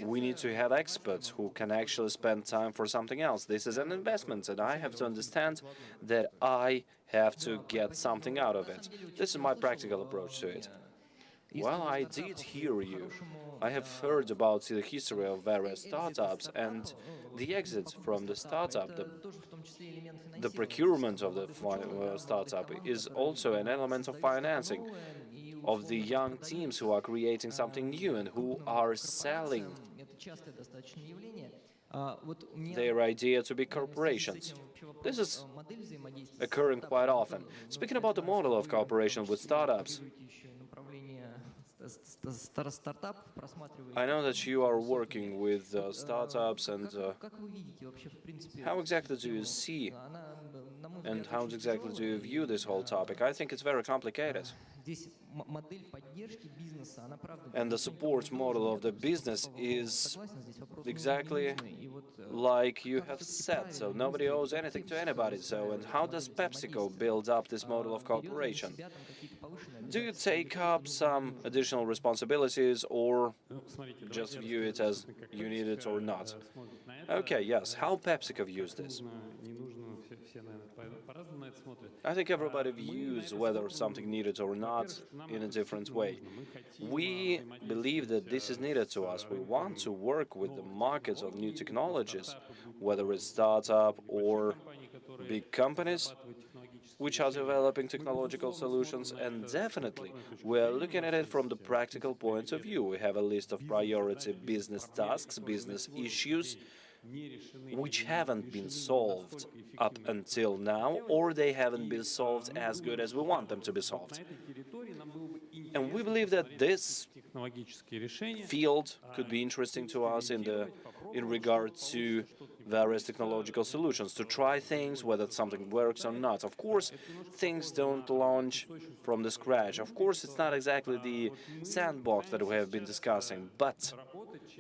we need to have experts who can actually spend time for something else. This is an investment, and I have to understand that I have to get something out of it. This is my practical approach to it. Well, I did hear you. I have heard about the history of various startups and the exits from the startup. The procurement of the startup is also an element of financing of the young teams who are creating something new and who are selling their idea to big corporations. This is occurring quite often. Speaking about the model of cooperation with startups, I know that you are working with startups, and how exactly do you see and how exactly do you view this whole topic? I think it's very complicated. модель поддержки бизнеса, она правда And the support model of the business is согласен, здесь вопрос exactly нужный. И вот like you как have все-таки said. So правильно nobody owes выстроить, anything to Pepsi, anybody. чтобы So, and выстраивать how эту does модель PepsiCo взаимодействия? build up this model of Берет ли на cooperation? себя там какие-то повышенные Do you обязательства или take просто up нужно не some нужно? additional responsibilities, or Ну, смотрите, just давайте я view it расскажу, as собственно, как you need it or PepsiCo not? смотрит на это. Okay, yes. How PepsiCo views Как this? нужно, не нужно, все, наверное, по-разному на это смотрят. I think everybody Мы на views это whether смотрим, something needed or not во-первых, что нам in a это different действительно way. нужно. Мы хотим We believe that this is needed to us. We want to work with the markets of new technologies, whether it's startup or big companies which are developing technological solutions, and definitely we are looking at it from the practical point of view. We have a list of priority business tasks, business issues, which haven't been solved up until now, or they haven't been solved as good as we want them to be solved. And we believe that this field could be interesting to us in regard to various technological solutions, to try things, whether something works or not. Of course, things don't launch from the scratch. Of course, it's not exactly the sandbox that we have been discussing, but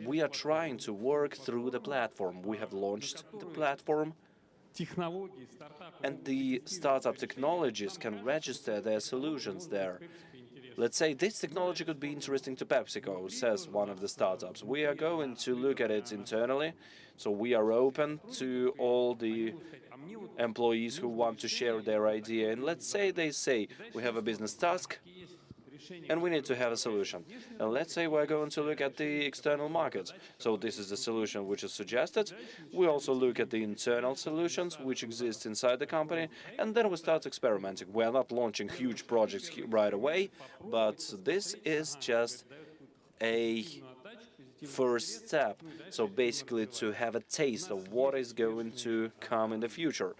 we are trying to work through the platform. We have launched the platform, and the startup technologies can register their solutions there. Let's say this technology could be interesting to PepsiCo, says one of the startups. We are going to look at it internally, so we are open to all the employees who want to share their idea. And let's say they say, we have a business task, and we need to have a solution. And let's say we're going to look at the external markets. So this is the solution which is suggested. We also look at the internal solutions which exist inside the company, and then we start experimenting. We're not launching huge projects right away, but this is just a first step. So basically to have a taste of what is going to come in the future.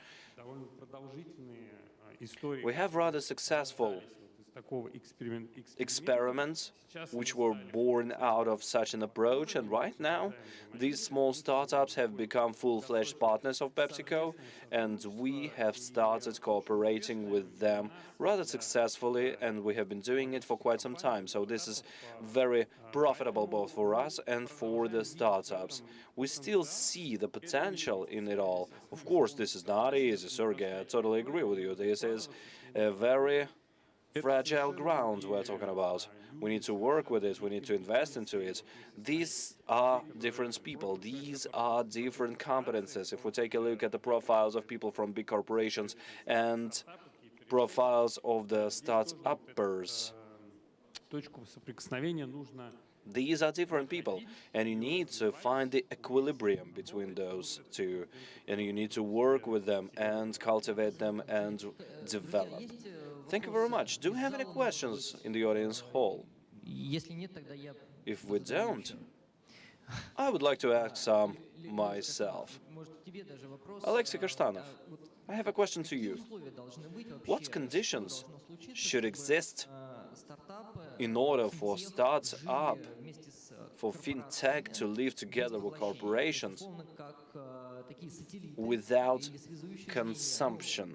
We have rather successful experiments which were born out of such an approach, and right now these small startups have become full-fledged partners of PepsiCo, and we have started cooperating with them rather successfully, and we have been doing it for quite some time. So this is very profitable both for us and for the startups. We still see the potential in it all. Of course, this is not easy, Sergey, I totally agree with you. This is a very fragile ground we're talking about. We need to work with it, we need to invest into it. These are different people, these are different competences. If we take a look at the profiles of people from big corporations and profiles of the start-uppers, these are different people, and you need to find the equilibrium between those two, and you need to work with them and cultivate them and develop. Thank you very much. Do we have any questions in the audience hall? If we don't, I would like to ask some myself. Alexei Kashtanov, I have a question to you. What conditions should exist in order for startup, for fintech to live together with corporations without consumption?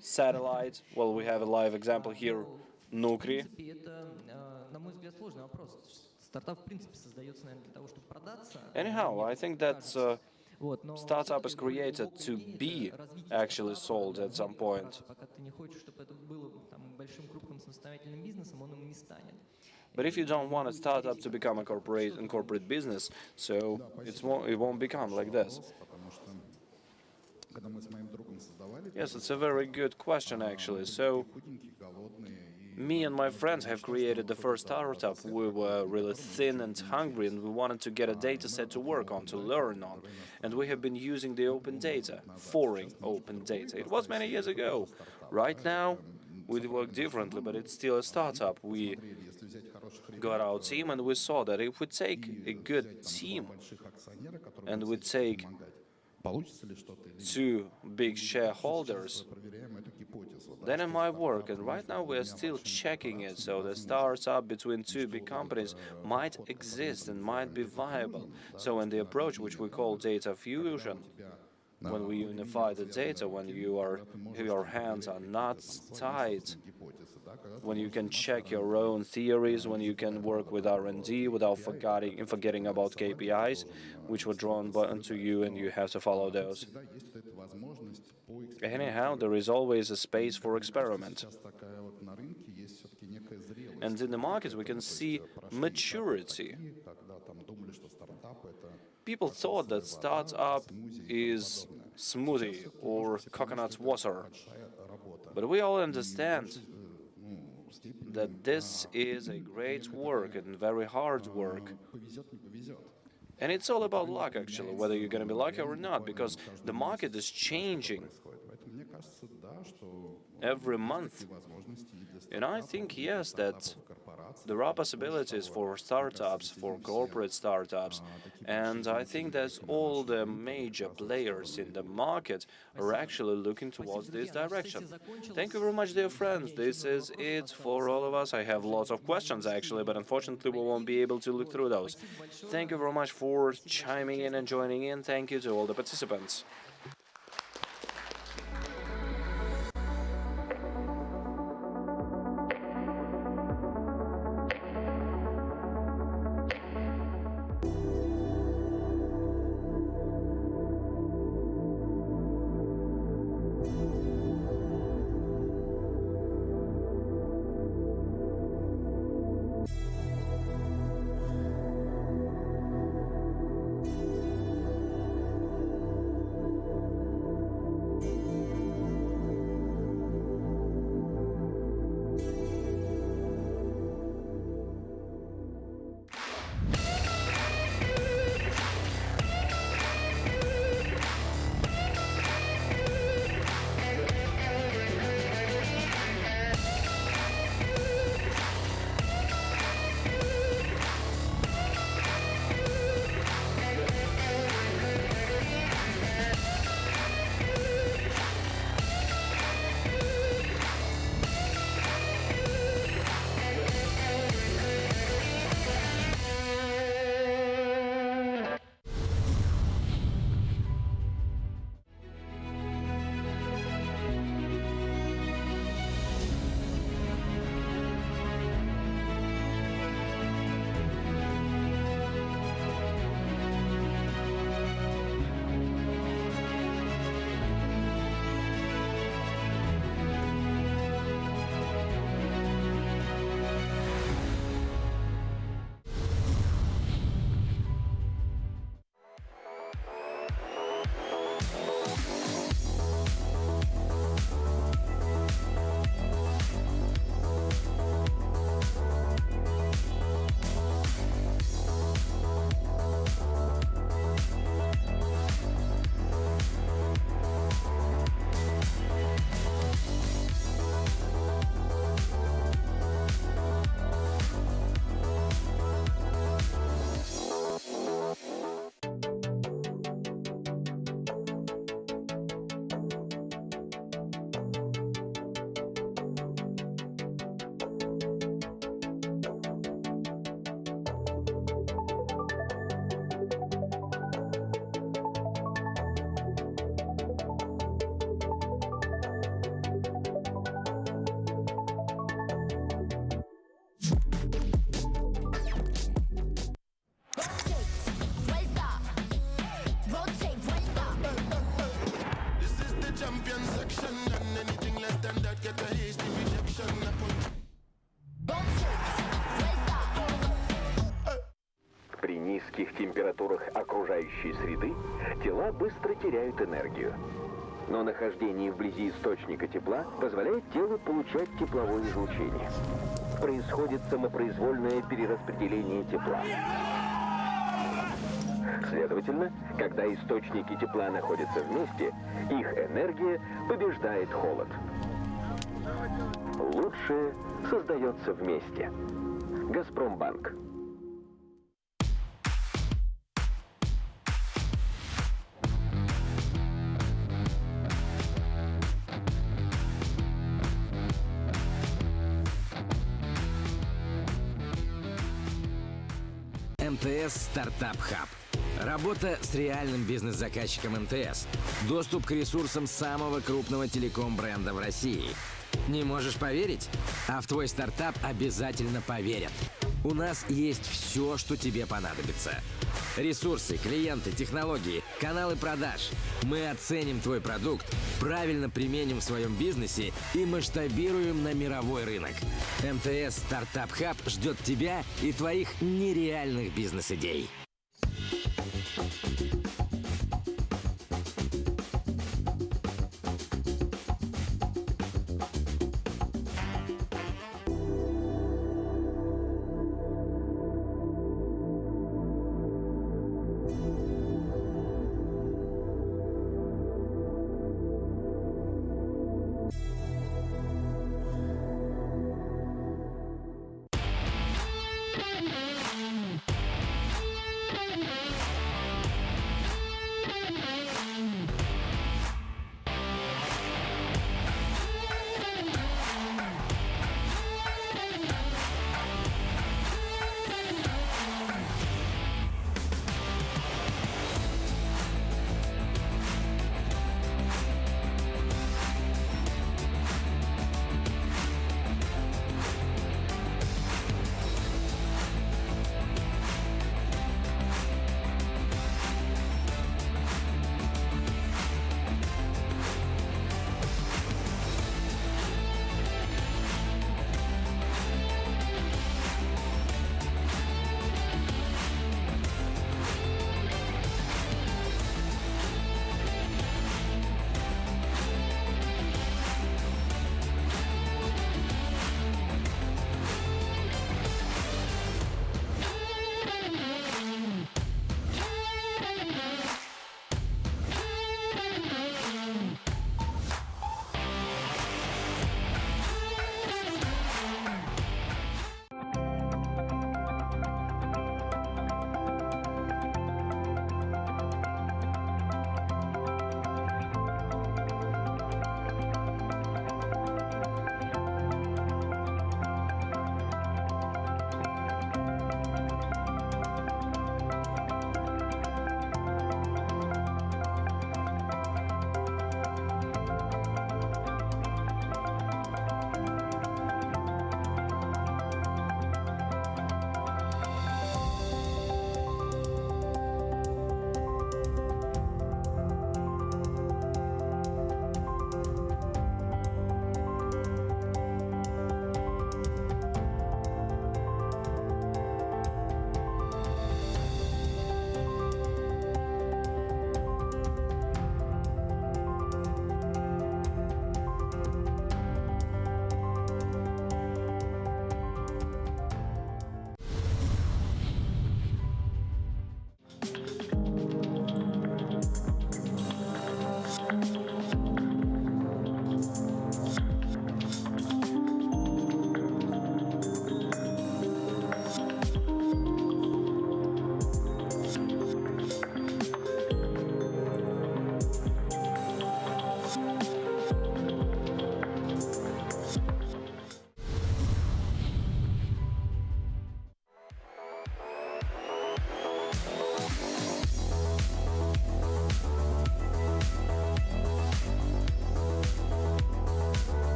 Satellite, well, we have a live example here, Nukri. Anyhow, I think that startup is created to be actually sold at some point. But if you don't want a startup to become a corporate business, so it won't become like this. Yes, it's a very good question, actually. So, me and my friends have created the first startup. We were really thin and hungry, and we wanted to get a data set to work on, to learn on. And we have been using the open data, foreign open data. It was many years ago. Right now, we work differently, but it's still a startup. We got our team, and we saw that if we take a good team and we take two big shareholders, then it might work. And right now we are still checking it, so the startup between two big companies might exist and might be viable. So in the approach which we call data fusion, when we unify the data, when your hands are not tied when you can check your own theories, when you can work with R&D without forgetting about KPIs, which were drawn onto you, and you have to follow those. Anyhow, there is always a space for experiment. And in the market, we can see maturity. People thought that startup is smoothie or coconut water. But we all understand that this is a great work and very hard work. And it's all about luck, actually, whether you're going to be lucky or not, because the market is changing every month. And I think, yes, that there are possibilities for startups, for corporate startups, and I think that all the major players in the market are actually looking towards this direction. Thank you very much, dear friends. This is it for all of us. I have lots of questions, actually, but unfortunately we won't be able to look through those. Thank you very much for chiming in and joining in. Thank you to all the participants. При низких температурах окружающей среды тела быстро теряют энергию. Но нахождение вблизи источника тепла позволяет телу получать тепловое излучение. Происходит самопроизвольное перераспределение тепла. Следовательно, когда источники тепла находятся вместе, их энергия побеждает холод. Лучшее создается вместе. Газпромбанк. МТС Стартап Хаб. Работа с реальным бизнес-заказчиком МТС. Доступ к ресурсам самого крупного телеком-бренда в России. Не можешь поверить? А в твой стартап обязательно поверят. У нас есть все, что тебе понадобится. Ресурсы, клиенты, технологии, каналы продаж. Мы оценим твой продукт, правильно применим в своем бизнесе и масштабируем на мировой рынок. МТС Стартап Хаб ждет тебя и твоих нереальных бизнес-идей.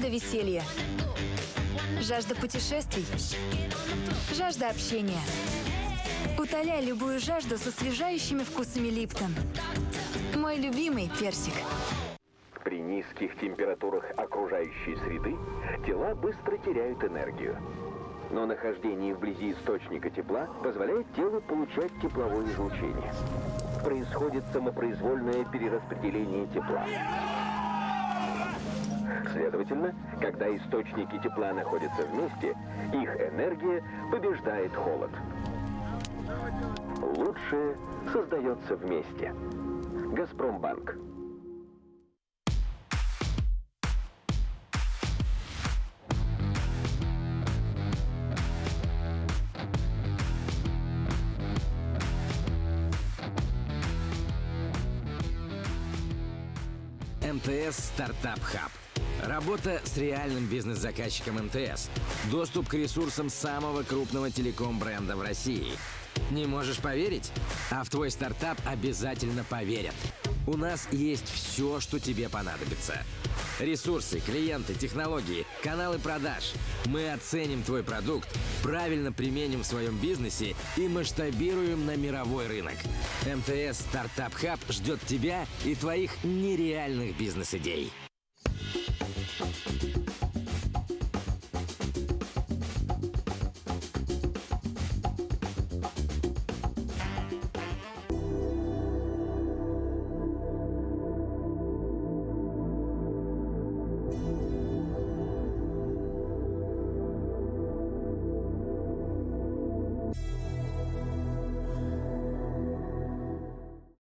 Жажда веселья. Жажда путешествий. Жажда общения. Утоляй любую жажду с освежающими вкусами Липтон. Мой любимый персик. При низких температурах окружающей среды тела быстро теряют энергию. Но нахождение вблизи источника тепла позволяет телу получать тепловое излучение. Происходит самопроизвольное перераспределение тепла. Следовательно, когда источники тепла находятся вместе, их энергия побеждает холод. Лучшее создается вместе. Газпромбанк. МТС Стартап Хаб. Работа с реальным бизнес-заказчиком МТС. Доступ к ресурсам самого крупного телеком-бренда в России. Не можешь поверить? А в твой стартап обязательно поверят. У нас есть все, что тебе понадобится. Ресурсы, клиенты, технологии, каналы продаж. Мы оценим твой продукт, правильно применим в своем бизнесе и масштабируем на мировой рынок. МТС Стартап Хаб ждет тебя и твоих нереальных бизнес-идей.